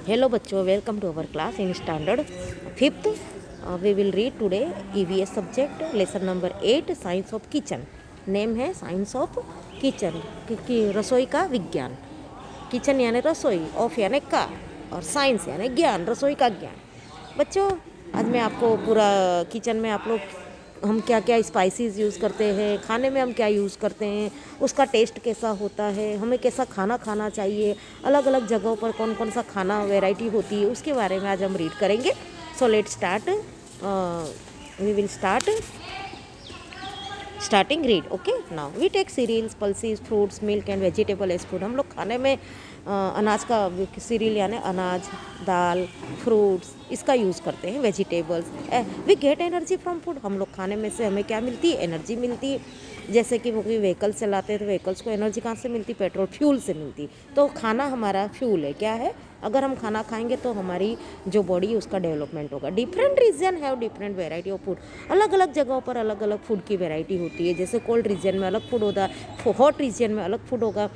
Hello बच्चों, welcome to our class in standard fifth. We will read today EVS subject lesson number 8 science of kitchen. Name है science of kitchen, रसोई का विज्ञान. Kitchen यानी रसोई, of यानी का, और साइंस यानी ज्ञान, रसोई का ज्ञान. बच्चों, आज मैं आपको पूरा किचन में आप लोग हम क्या क्या स्पाइसेस यूज़ करते हैं, खाने में हम क्या यूज़ करते हैं, उसका टेस्ट कैसा होता है, हमें कैसा खाना खाना चाहिए, अलग अलग जगहों पर कौन कौन सा खाना वैरायटी होती है, उसके बारे में आज हम रीड करेंगे. So let start. We will starting read. Okay, now we take cereals, pulses, fruits, milk and vegetable as food. हम लोग खाने में अनाज का, सीरियल यानी अनाज, दाल, फ्रूट्स, इसका यूज़ करते हैं. Vegetables, we get energy from food. हम लोग खाने में से हमें क्या मिलती है? एनर्जी मिलती है. जैसे कि वो कोई व्हीकल्स चलाते हैं तो व्हीकल्स को एनर्जी कहाँ से मिलती? पेट्रोल, फ्यूल से मिलती. तो खाना हमारा फ्यूल है. क्या है? अगर हम खाना खाएंगे तो हमारी जो बॉडी है उसका डेवलपमेंट होगा. Different region have different variety of food. अलग अलग जगहों पर अलग अलग फूड की वेराइटी होती है. जैसे कोल्ड रीजन में अलग फूड होता है, हॉट रीजन में अलग फूड होगा,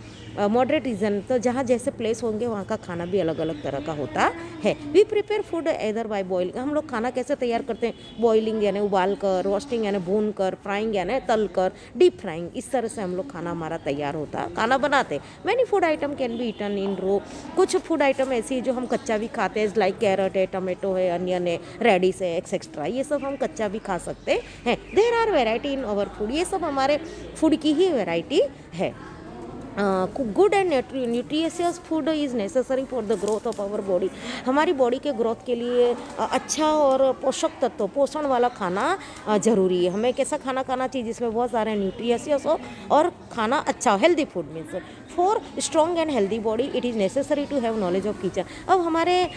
मॉडरेट रीजन, तो जहाँ जैसे प्लेस होंगे वहाँ का खाना भी अलग अलग तरह का होता है. We prepare food either by boiling. हम लोग खाना कैसे तैयार करते हैं? बॉइलिंग यानी उबाल कर, रोस्टिंग यानी भून कर, फ्राइंग यानी तल कर, डीप फ्राइंग. इस तरह से हम लोग खाना हमारा तैयार होता है, खाना बनाते हैं. Many food item can be eaten in raw. कुछ फूड आइटम ऐसी है जो हम कच्चा भी खाते हैं, लाइक कैरेट है, टमाटो है, अनियन है, रेडिस है, एक्सेट्रा. ये सब हम कच्चा भी खा सकते हैं. There are variety in our food. ये सब हमारे फूड की ही वेराइटी है. Good and nutritious food is necessary for the growth of our body. हमारी बॉडी के ग्रोथ के लिए अच्छा और पोषक तत्व, पोषण वाला खाना ज़रूरी है. हमें कैसा खाना खाना चाहिए जिसमें बहुत सारे न्यूट्रिशियस हो और खाना अच्छा हो. Healthy food means for strong and healthy body it is necessary to have knowledge of kitchen. अब हमारे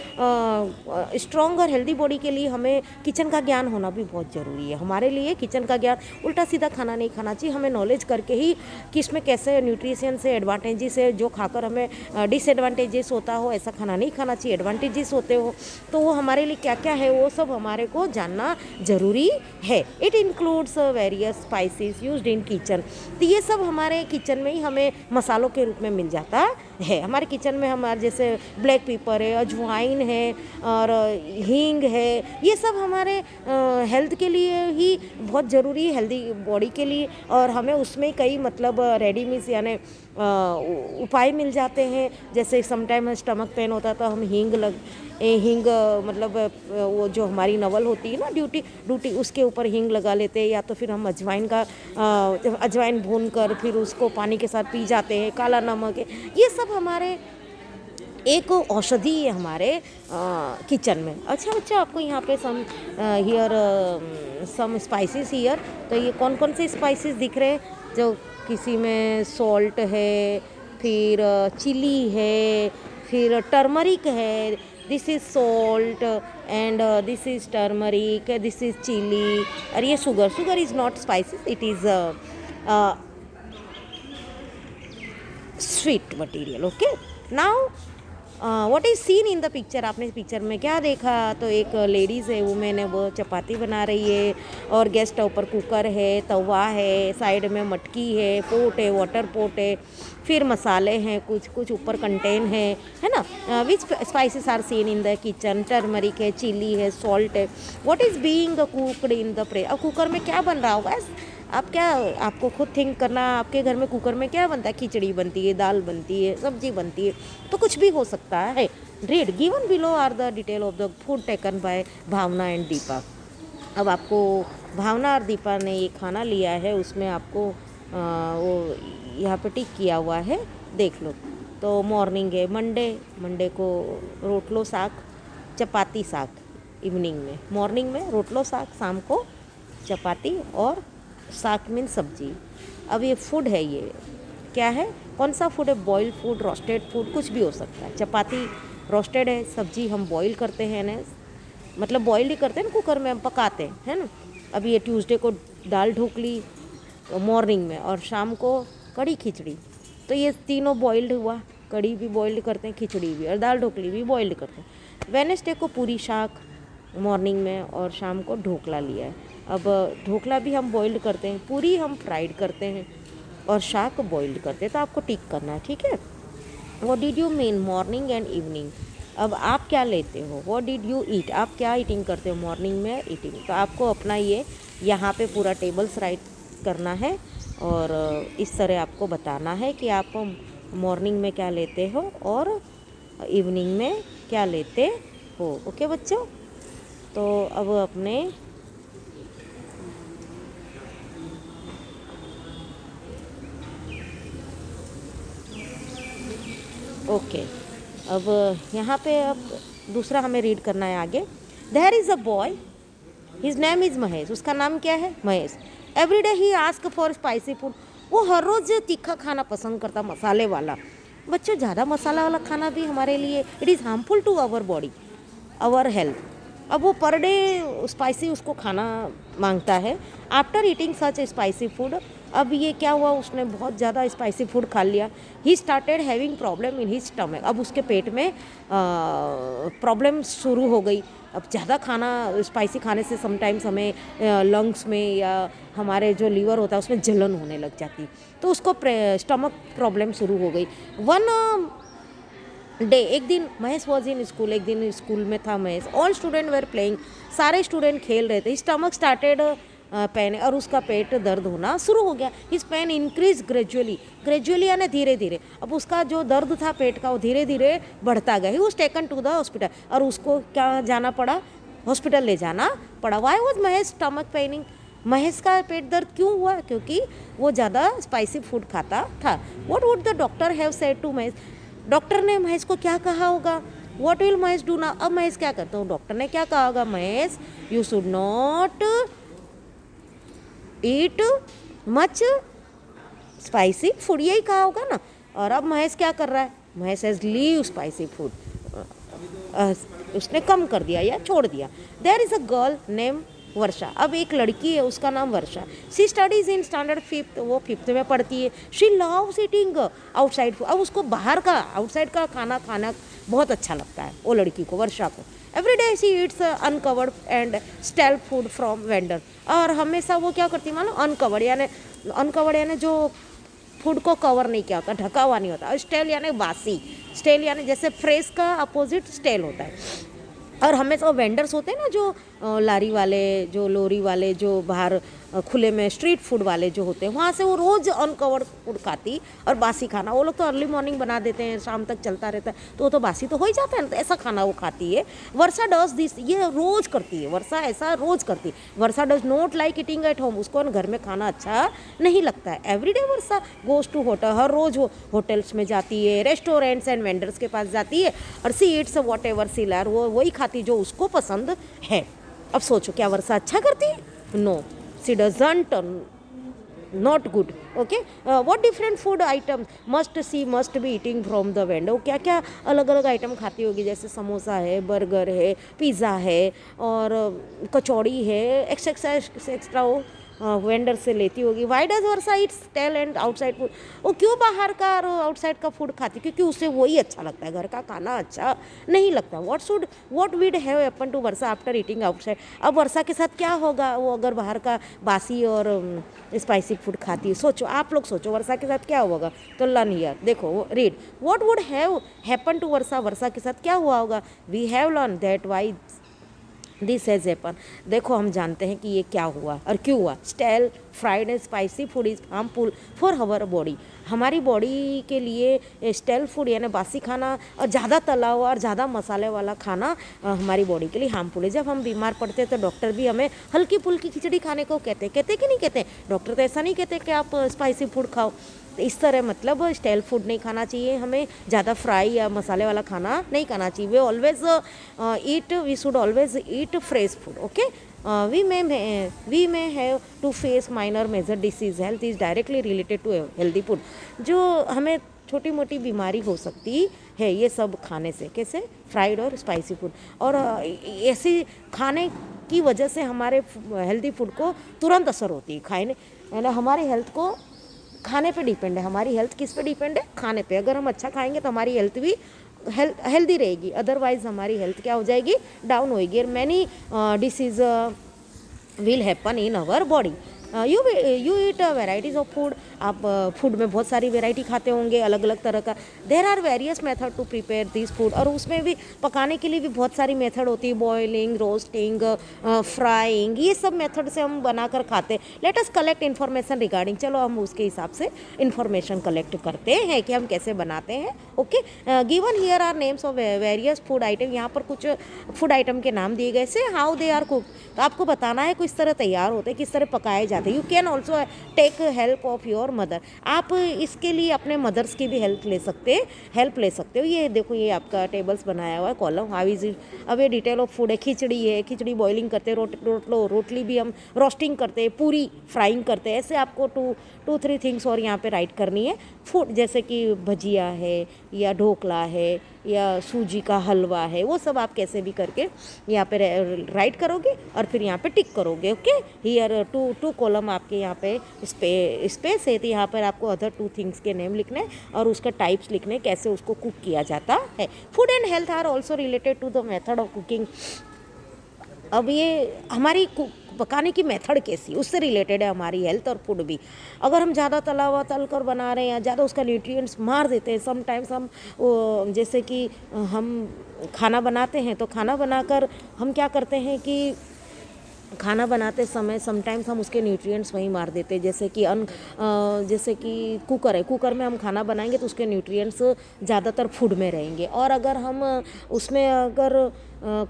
स्ट्रॉन्ग और हेल्दी बॉडी के लिए हमें किचन का ज्ञान होना भी बहुत ज़रूरी है. हमारे लिए किचन का ज्ञान, उल्टा सीधा खाना नहीं खाना चाहिए. हमें नॉलेज करके ही कि इसमें कैसे न्यूट्रिशन से एडवांटेजेस है, जो खाकर हमें डिसएडवांटेजेस होता हो ऐसा खाना नहीं खाना चाहिए. एडवांटेजेस होते हो तो वो हमारे लिए क्या क्या है वो सब हमारे को जानना ज़रूरी है. It includes various spices used in kitchen. तो ये सब हमारे किचन में ही हमें मसालों के रूप में मिल जाता है. हमारे किचन में हमारे जैसे ब्लैक पेपर है, अजवाइन है और हींग है. ये सब हमारे हेल्थ के लिए ही बहुत ज़रूरी है, हेल्दी बॉडी के लिए. और हमें उसमें कई मतलब रेडीमेड यानी उपाय मिल जाते हैं. जैसे समटाइम स्टमक पेन होता है तो हम हींग मतलब वो जो हमारी नवल होती है ना, ड्यूटी उसके ऊपर हींग लगा लेते हैं. या तो फिर हम अजवाइन भून कर फिर उसको पानी के साथ पी जाते हैं. काला नमक है. ये सब हमारे एक औषधि है हमारे किचन में. अच्छा, आपको यहाँ पे सम स्पाइसेस हियर. तो ये कौन कौन से स्पाइसेस दिख रहे हैं? जो किसी में सॉल्ट है, फिर चिली है, फिर टर्मरिक है. This is salt and this is turmeric, this is chilli. और ये sugar is not spices, it is sweet material. Okay, now what is seen in the picture. आपने पिक्चर में क्या देखा? तो एक लेडीज़ है, वुमेन है, वो चपाती बना रही है. और गैस स्टोव पर कुकर है, तवा है, साइड में मटकी है, पोट है, वाटर पोट है, फिर मसाले हैं, कुछ ऊपर कंटेन है ना. Which spices are seen in the kitchen? Turmeric है, चिली है, सॉल्ट है. What is being cooked in the pray. अब कुकर में क्या बन रहा होगा? आपको खुद थिंक करना. आपके घर में कुकर में क्या बनता है? खिचड़ी बनती है, दाल बनती है, सब्जी बनती है, तो कुछ भी हो सकता है. Read given below are the detail of the food taken by Bhavna and Deepa. अब आपको भावना और दीपा ने ये खाना लिया है, उसमें आपको वो यहाँ पे टिक किया हुआ है, देख लो. तो मॉर्निंग है, मंडे को रोटलो साग, चपाती साग इवनिंग में. मॉर्निंग में रोटलो साग, शाम को चपाती और साग मीन सब्जी. अब ये फूड है, ये क्या है? कौन सा फूड है? बॉइल्ड फूड, रोस्टेड फूड, कुछ भी हो सकता है. चपाती रोस्टेड है, सब्जी हम बॉईल करते हैं ना, मतलब बॉईल ही करते हैं ना, कुकर में हम पकाते हैं, है ना. अब ये ट्यूसडे को दाल ढोकली मॉर्निंग में, और शाम को कड़ी खिचड़ी. तो ये तीनों बॉइल्ड हुआ. कड़ी भी बॉइल्ड करते हैं, खिचड़ी भी, और दाल ढोकली भी बॉइल्ड करते हैं. वेडनेसडे को पूरी शाक मॉर्निंग में, और शाम को ढोकला लिया है. अब ढोकला भी हम बॉइल्ड करते हैं, पूरी हम फ्राइड करते हैं, और शाक बॉइल्ड करते हैं. तो आपको टिक करना है, ठीक है. What did you mean morning and evening? अब आप क्या लेते हो, व्हाट डिड यू ईट, आप क्या ईटिंग करते हो मॉर्निंग में ईटिंग। तो आपको अपना ये यहाँ पे पूरा टेबल्स राइट करना है और इस तरह आपको बताना है कि आप मॉर्निंग में क्या लेते हो और इवनिंग में क्या लेते हो। ओके बच्चों, तो अब अपने ओके अब यहाँ पे अब दूसरा हमें रीड करना है आगे। There is a boy, his name is Mahesh. उसका नाम क्या है, Mahesh. Every day he ask for spicy food. वो हर रोज़ तीखा खाना पसंद करता, मसाले वाला। बच्चों ज़्यादा मसाला वाला खाना भी हमारे लिए it is harmful to our body, our health. अब वो पर डे स्पाइसी उसको खाना मांगता है। After eating such spicy food, अब ये क्या हुआ, उसने बहुत ज़्यादा स्पाइसी फूड खा लिया। He started having problem in his stomach. अब उसके पेट में प्रॉब्लम शुरू हो गई। अब ज़्यादा खाना स्पाइसी खाने से समटाइम्स हमें लंग्स में या हमारे जो लीवर होता है उसमें जलन होने लग जाती, तो उसको स्टमक प्रॉब्लम शुरू हो गई। वन डे, एक दिन महेश वॉज इन स्कूल, एक दिन स्कूल में था Mahesh. All student were playing, सारे स्टूडेंट खेल रहे थे। स्टमक स्टार्टेड पेन, और उसका पेट दर्द होना शुरू हो गया। His pain increase gradually, gradually यानी धीरे धीरे। अब उसका जो दर्द था पेट का वो धीरे धीरे बढ़ता गया। He was taken to the hospital, और उसको क्या जाना पड़ा, हॉस्पिटल ले जाना पड़ा। Why was Mahesh stomach paining, Mahesh का पेट दर्द क्यों हुआ, क्योंकि वो ज़्यादा स्पाइसी फूड खाता था। What would the doctor have said to Mahesh, doctor ने महेश को क्या कहा होगा। What will Mahesh do now, अब महेश क्या करता हूँ, डॉक्टर ने क्या कहा होगा, Mahesh you should not eat much spicy food, यही कहा होगा ना। और अब महेश क्या कर रहा है, Mahesh has leave spicy food, उसने कम कर दिया या छोड़ दिया। There is a girl name Varsha, अब एक लड़की है उसका नाम Varsha. She studies in standard 5th, वो 5th में पढ़ती है। She loves eating outside food, अब उसको बाहर का आउटसाइड का खाना खाना बहुत अच्छा लगता है वो लड़की को, वर्षा को। Every day she Yeats uncovered and stele food from vendor, और हमेशा वो क्या करती है मानो, अनकवर्ड यानी जो फूड को कवर नहीं किया होता, ढका हुआ नहीं होता। स्टेल यानी बासी, स्टेल यानी जैसे फ्रेश का अपोजिट स्टेल होता है। और हमेशा वेंडर्स होते हैं ना, जो लारी वाले, जो लोरी वाले, जो बाहर खुले में स्ट्रीट फूड वाले जो होते हैं, वहाँ से वो रोज़ अनकवर्ड फूड खाती और बासी खाना। वो लोग तो अर्ली मॉर्निंग बना देते हैं, शाम तक चलता रहता है, तो वो तो बासी तो हो ही जाता है ना, तो ऐसा खाना वो खाती है। वर्षा डज दिस, ये रोज़ करती है वर्षा, ऐसा रोज़ करती है। Varsha does not like eating at home, उसको घर में खाना अच्छा नहीं लगता है। Every day Varsha goes to hotel, हर रोज़ वो होटल्स में जाती है, रेस्टोरेंट्स एंड वेंडर्स के पास जाती है, और सी ईट्स वॉट एवर सी लार, वो वही खाती जो उसको पसंद है। अब सोचो क्या वर्षा अच्छा करती है, no, she doesn't, not good. Okay, what different food item must be eating from the vendor, क्या क्या अलग अलग आइटम खाती होगी, जैसे समोसा है, बर्गर है, पिज़्ज़ा है, और कचौड़ी है, एक्सेट्रा वो वेंडर से लेती होगी। Why does Varsha eats stale and outside food, वो क्यों बाहर का और आउटसाइड का फूड खाती, क्योंकि उसे वही अच्छा लगता है, घर का खाना अच्छा नहीं लगता। What would have happen to Varsha after eating outside, अब वर्षा के साथ क्या होगा वो अगर बाहर का बासी और स्पाइसी फूड खाती है। सोचो, आप लोग सोचो वर्षा के साथ क्या होगा। तो लर्न हियर, देखो read, what would have happen to Varsha, Varsha के साथ क्या हुआ होगा। We have learn that why this has happen, देखो हम जानते हैं कि ये क्या हुआ और क्यों हुआ। Stale fried and spicy food is harmful for our body, हमारी बॉडी के लिए स्टेल फूड यानी बासी खाना और ज़्यादा तला हुआ और ज़्यादा मसाले वाला खाना हमारी बॉडी के लिए हार्मफुल है। जब हम बीमार पड़ते हैं तो डॉक्टर भी हमें हल्की फुल्की खिचड़ी खाने को कहते कि नहीं कहते, डॉक्टर तो ऐसा नहीं कहते कि आप स्पाइसी फूड खाओ। तो इस तरह मतलब स्टेल फूड नहीं खाना चाहिए हमें, ज़्यादा फ्राई या मसाले वाला खाना नहीं खाना चाहिए। We should always eat fresh food. Okay, we may have to face minor major disease, health is directly related to healthy food, जो हमें छोटी मोटी बीमारी हो सकती है ये सब खाने से, कैसे, फ्राइड और स्पाइसी फूड। और ऐसी खाने की वजह से हमारे हेल्दी फूड को तुरंत असर होती है, खाने यानी हमारी हेल्थ को खाने पे डिपेंड है। हमारी हेल्थ किस पे डिपेंड है, खाने पे। अगर हम अच्छा खाएंगे तो हमारी हेल्थ भी हेल्दी रहेगी, अदरवाइज हमारी हेल्थ क्या हो जाएगी, डाउन होएगी। और many disease will happen in our body. You eat varieties of food. आप फूड में बहुत सारी वेराइटी खाते होंगे, अलग अलग तरह का। There are various method to prepare this food, और उसमें भी पकाने के लिए भी बहुत सारी मेथड होती है, बॉइलिंग, रोस्टिंग, फ्राइंग, ये सब मेथड से हम बनाकर खाते हैं। Let us collect information regarding, चलो हम उसके हिसाब से इन्फॉर्मेशन कलेक्ट करते हैं कि हम कैसे बनाते हैं। Okay, given here are names of various food item, यहाँ पर कुछ फूड आइटम के नाम दिए गए से हाउ दे आर कुक, तो आपको बताना है किस तरह तैयार होते हैं, किस तरह पकाए जाते हैं। You can also take help of your mother, आप इसके लिए अपने मदर्स की भी हेल्प ले सकते हो। ये देखो, ये आपका टेबल्स बनाया हुआ है कॉलम, हाउ इज इट, अब ये डिटेल ऑफ फूड है। खिचड़ी है, खिचड़ी बॉइलिंग करते हैं, रोटली भी हम रोस्टिंग करते हैं, पूरी फ्राइंग करते हैं। ऐसे आपको टू थ्री थिंग्स और यहाँ पे राइट करनी है। फूड जैसे कि भजिया है या ढोकला है या सूजी का हलवा है, वो सब आप कैसे भी करके यहाँ पे राइट करोगे और फिर यहाँ पे टिक करोगे। ओके, हियर टू कॉलम आपके यहाँ पे स्पेस है, तो यहाँ पर आपको अदर 2 थिंग्स के नेम लिखने हैं और उसका टाइप्स लिखने, कैसे उसको कुक किया जाता है। Food and health are also related to the method of cooking. अब ये हमारी पकाने की मेथड कैसी, उससे रिलेटेड है हमारी हेल्थ और फूड भी। अगर हम ज़्यादा तला हुआ तल कर बना रहे हैं या ज़्यादा उसका न्यूट्रिएंट्स मार देते हैं, समटाइम्स हम जैसे कि हम खाना बनाते हैं, तो खाना बनाकर हम क्या करते हैं कि खाना बनाते समय समटाइम्स हम उसके न्यूट्रिएंट्स वहीं मार देते हैं। जैसे कि कुकर में हम खाना बनाएंगे तो उसके न्यूट्रिएंट्स ज़्यादातर फूड में रहेंगे, और अगर हम उसमें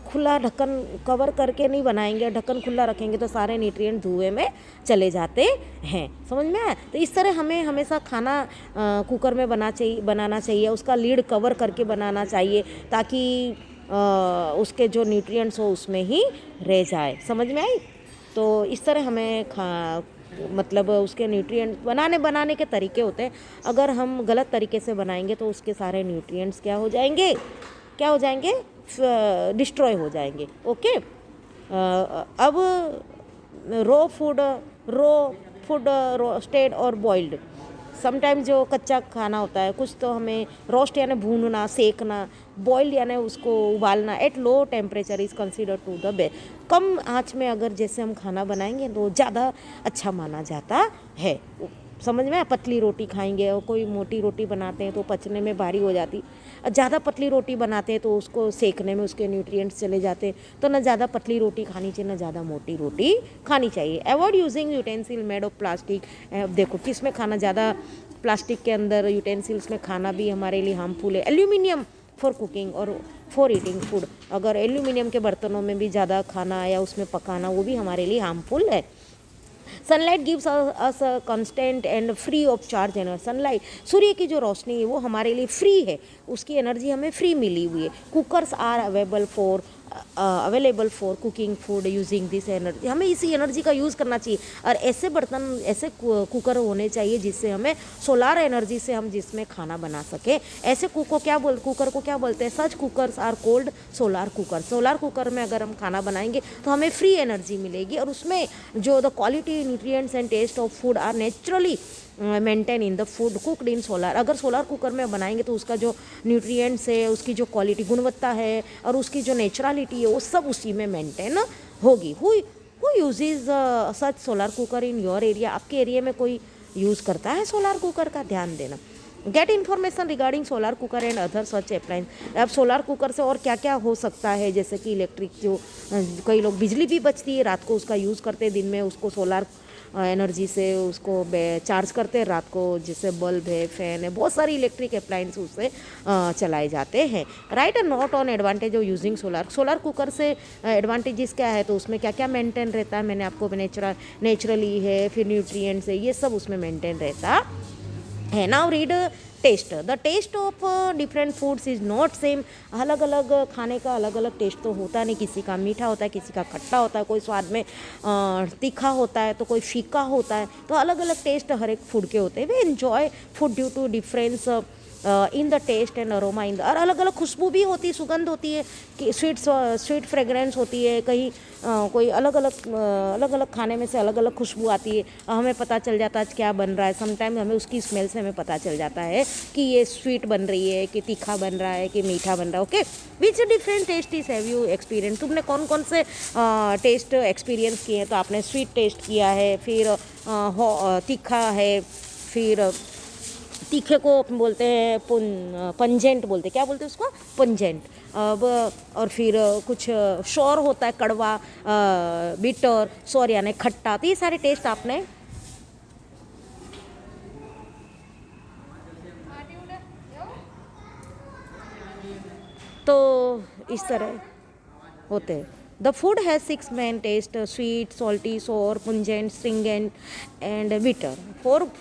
खुला ढक्कन कवर करके नहीं बनाएंगे, ढक्कन खुला रखेंगे, तो सारे न्यूट्रिएंट धुएं में चले जाते हैं। समझ में आया? तो इस तरह हमें हमेशा खाना कुकर में बनाना चाहिए, उसका लीड कवर करके बनाना चाहिए, ताकि उसके जो न्यूट्रिएंट्स हो उसमें ही रह जाए। समझ में आई? तो इस तरह हमें मतलब उसके न्यूट्रिएंट बनाने के तरीके होते हैं। अगर हम गलत तरीके से बनाएंगे तो उसके सारे न्यूट्रिएंट्स क्या हो जाएंगे, डिस्ट्रॉय हो जाएंगे। ओके, अब रो फूड रोस्टेड और बॉइल्ड। समटाइम्स जो कच्चा खाना होता है, कुछ तो हमें रोस्ट यानी भूनना, सेकना, बॉइल्ड यानी उसको उबालना at low temperature is consider to the best. कम आंच में अगर जैसे हम खाना बनाएंगे तो ज़्यादा अच्छा माना जाता है। समझ में? पतली रोटी खाएंगे और कोई मोटी रोटी बनाते हैं तो पचने में भारी हो जाती, ज़्यादा पतली रोटी बनाते हैं तो उसको सेकने में उसके न्यूट्रिएंट्स चले जाते हैं। तो ना ज़्यादा पतली रोटी खानी चाहिए, ना ज़्यादा मोटी रोटी खानी चाहिए। Avoid using utensil made of plastic. देखो किस में खाना, ज़्यादा प्लास्टिक के अंदर यूटेंसिल्स में खाना भी हमारे लिए हार्मफुल है। एल्यूमिनियम फॉर कुकिंग और फॉर ईटिंग फूड, अगर एल्यूमिनियम के बर्तनों में भी ज़्यादा खाना या उसमें पकाना, वो भी हमारे लिए हार्मफुल है। Sunlight gives us constant and free of charge energy. Sunlight, सूर्य की जो रोशनी है वो हमारे लिए फ्री है, उसकी एनर्जी हमें फ्री मिली हुई है। Cookers are available for cooking food using this energy. हमें इसी एनर्जी का यूज़ करना चाहिए, और ऐसे कुकर होने चाहिए जिससे हमें सोलार एनर्जी से हम जिसमें खाना बना सकें। ऐसे कुकर को क्या बोलते हैं? Such cookers are called solar cooker. Solar cooker में अगर हम खाना बनाएंगे तो हमें फ्री एनर्जी मिलेगी, और उसमें जो the quality, nutrients and taste of food are naturally maintain in the food cooked in solar. अगर सोलार कुकर में बनाएंगे तो उसका जो न्यूट्रिएंट्स है, उसकी जो क्वालिटी, गुणवत्ता है, और उसकी जो नेचुरलिटी है, वो सब उसी में मेंटेन होगी। Who usage such solar cooker in your area? आपके एरिया में कोई यूज़ करता है सोलार कुकर का? ध्यान देना। Get information regarding solar cooker and other such appliance. अब सोलार कुकर से और क्या क्या हो सकता है, जैसे कि इलेक्ट्रिक जो कई लोग बिजली भी बचती है, रात को उसका यूज़ करते हैं, दिन में उसको सोलार एनर्जी से उसको चार्ज करते हैं, रात को जैसे बल्ब है, फैन है, बहुत सारी इलेक्ट्रिक अप्लायंस उससे चलाए जाते हैं। Right a note on advantage of using solar cooker से एडवांटेजेस क्या है, तो उसमें क्या क्या मेंटेन रहता है, मैंने आपको नेचुरली है, फिर न्यूट्रिएंट्स है, ये सब उसमें मेंटेन रहता है। Now read taste. The taste of different foods is not same. अलग अलग खाने का अलग अलग टेस्ट तो होता नहीं, किसी का मीठा होता है, किसी का खट्टा होता है, कोई स्वाद में तीखा होता है, तो कोई फीका होता है। तो अलग अलग टेस्ट हर एक फूड के होते हैं। They enjoy food due to difference in the taste and aroma in the, और अलग अलग खुशबू भी होती है, सुगंध होती है कि स्वीट फ्रेगरेंस होती है, कहीं कोई अलग अलग खाने में से अलग अलग खुशबू आती है, हमें पता चल जाता है क्या बन रहा है। समटाइम हमें उसकी स्मेल से हमें पता चल जाता है कि ये स्वीट बन रही है, कि तीखा बन रहा है, कि मीठा बन रहा है। Okay, which different tastes have you experience, तुमने कौन कौन से टेस्ट एक्सपीरियंस किए हैं? तो आपने स्वीट टेस्ट किया है, फिर तीखा है, फिर तीखे को बोलते हैं पंजेंट बोलते हैं, क्या बोलते हैं उसको, पंजेंट। अब और फिर कुछ शोर होता है, कड़वा, बिटर, सॉर यानी खट्टा। तो ये सारे टेस्ट आपने तो इस तरह होते हैं। The food has 6 main taste: sweet, salty, sour, pungent, stringent and bitter. For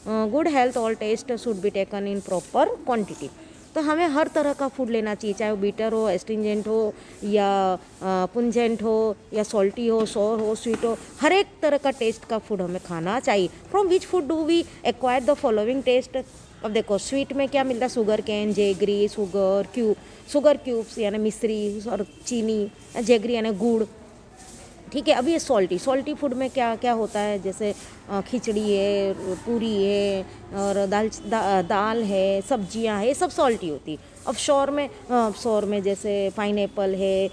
good health all taste should be taken in proper quantity. तो हमें हर तरह का फूड लेना चाहिए, चाहे वो बीटर हो, एस्ट्रिंजेंट हो, या पुंजेंट हो, या सॉल्टी हो, सोर हो, स्वीट हो, हर एक तरह का टेस्ट का फूड हमें खाना चाहिए। From which food do we acquire the following taste? अब देखो स्वीट में क्या मिलता है, sugar cane, jaggery, sugar cubes यानी मिश्री, और चीनी, जेगरी यानी गुड़। ठीक है, अब ये सॉल्टी फूड में क्या क्या होता है, जैसे खिचड़ी है, पूरी है, और दाल है, सब्जियां है, ये सब सॉल्टी होती है। अब शोर में जैसे पाइनएप्पल है,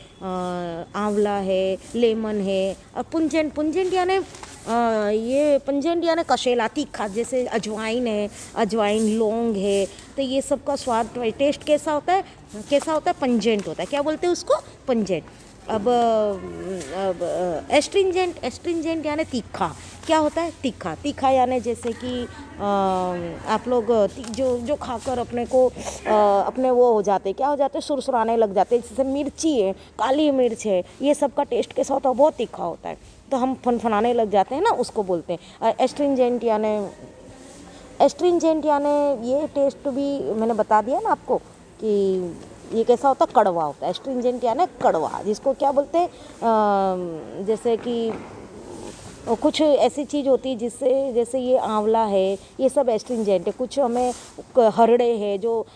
आंवला है, लेमन है। और पुंजेंट यानी ये पुंजेंट यानी कशेला, तीखा, जैसे अजवाइन, लौंग है। तो ये सब का स्वाद, टेस्ट कैसा होता है, पंजेंट होता है। क्या बोलते हैं उसको, पंजेंट। अब एस्ट्रिंजेंट यानी तीखा। क्या होता है, तीखा यानी जैसे कि आप लोग जो खाकर अपने वो हो जाते, क्या हो जाते, सुरसुराने लग जाते। जैसे मिर्ची है, काली मिर्च है, ये सब का टेस्ट कैसा होता है, बहुत तीखा होता है, तो हम फनफनाने लग जाते हैं ना, उसको बोलते हैं एस्ट्रिंजेंट यानी ये टेस्ट भी मैंने बता दिया ना आपको कि ये कैसा होता है, कड़वा होता है। एस्ट्रिंजेंट यानी कड़वा, जिसको क्या बोलते हैं, जैसे कि कुछ ऐसी चीज़ होती है जिससे, जैसे ये आंवला है, ये सब एस्ट्रिंजेंट है। कुछ हमें हरड़े है, जो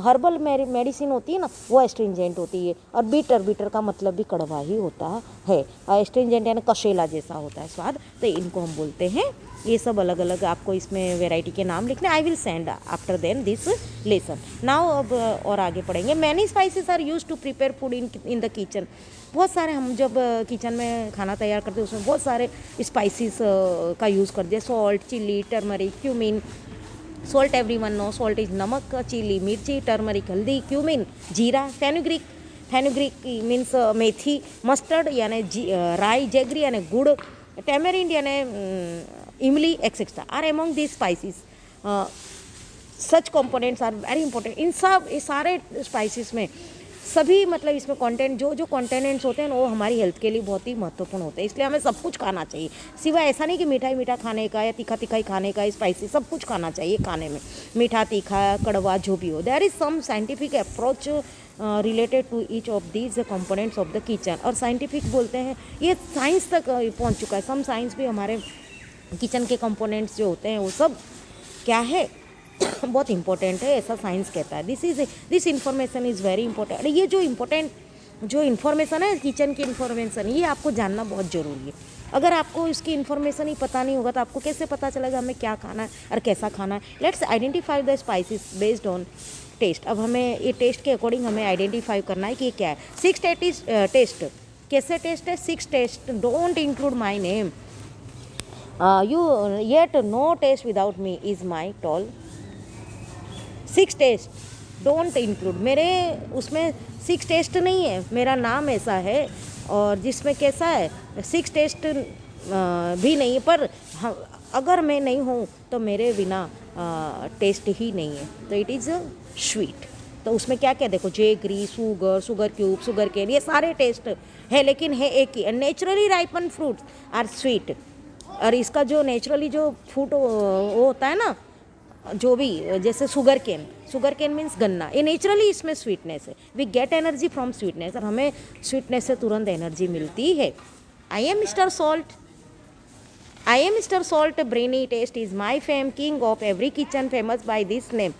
हर्बल मेडिसिन होती है ना, वो एस्ट्रिंजेंट होती है। और बीटर का मतलब भी कड़वा ही होता है। एस्ट्रिंजेंट यानी कशेला जैसा होता है स्वाद, तो इनको हम बोलते हैं। ये सब अलग अलग आपको इसमें वैरायटी के नाम लिखने। I will send after then this lesson. Now अब और आगे पढ़ेंगे। Many spices are use to prepare food in the kitchen. बहुत सारे, हम जब किचन में खाना तैयार करते हैं उसमें बहुत सारे स्पाइसेस का यूज़ करते हैं। Salt, chilli, turmeric, cumin. Salt everyone know, salt is नमक, चिली मिर्ची, टर्मरिक हल्दी, क्यूमिन जीरा, फेनुग्रीक मीन्स मेथी, मस्टर्ड यानी राई, जेगरी यानी गुड़, टेमरिंड यानी इमली, etcetera are among these spices. Such components are very important. इन सब, इस सारे स्पाइसेस में सभी, मतलब इसमें कंटेंट, जो कंटेनेंट्स होते हैं वो हमारी हेल्थ के लिए बहुत ही महत्वपूर्ण होते हैं। इसलिए हमें सब कुछ खाना चाहिए, सिवाय ऐसा नहीं कि मीठा खाने का या तीखा ही खाने का। स्पाइसी सब कुछ खाना चाहिए खाने में, मीठा, तीखा, कड़वा, जो भी हो। There is some scientific approach related to each of these components of the kitchen. और साइंटिफिक बोलते हैं, ये साइंस तक पहुँच चुका है। सम साइंस भी हमारे किचन के कंपोनेंट्स जो होते हैं वो सब क्या है, बहुत इंपॉर्टेंट है, ऐसा साइंस कहता है। This information is very important. ये जो इन्फॉर्मेशन है, किचन की इन्फॉर्मेशन, ये आपको जानना बहुत ज़रूरी है। अगर आपको इसकी इन्फॉर्मेशन ही पता नहीं होगा तो आपको कैसे पता चलेगा हमें क्या खाना है और कैसा खाना है। Let's identify the spices based on taste. अब हमें ये टेस्ट के अकॉर्डिंग हमें आइडेंटिफाई करना है कि ये क्या है। 6 टेस्ट, कैसे टेस्ट है, 6 taste. Don't include my name, you yet no taste without me is my toll। 6 taste don't include, मेरे उसमें 6 टेस्ट नहीं है, मेरा नाम ऐसा है। और जिसमें कैसा है, 6 टेस्ट भी नहीं है, पर अगर मैं नहीं हूँ तो मेरे बिना टेस्ट ही नहीं है। तो इट इज़ स्वीट। तो उसमें क्या क्या देखो, jaggery, sugar cube, sugar cane, ये सारे टेस्ट है, लेकिन है एक ही। Naturally ripen fruits are sweet. और इसका जो नेचुरली जो फ्रूट वो होता है ना, जो भी, जैसे शुगर केन मीन्स गन्ना, ये नेचुरली इसमें स्वीटनेस है। We get energy from sweetness, और हमें स्वीटनेस से तुरंत एनर्जी मिलती है। I am mister salt, brainy taste is my fame, king of every kitchen, famous by this name.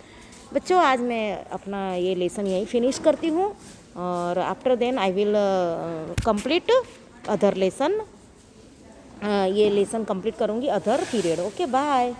बच्चों आज मैं अपना ये लेसन यहीं फिनिश करती हूँ और after then I will complete other lesson. ये लेसन कंप्लीट करूँगी अदर पीरियड। Okay bye.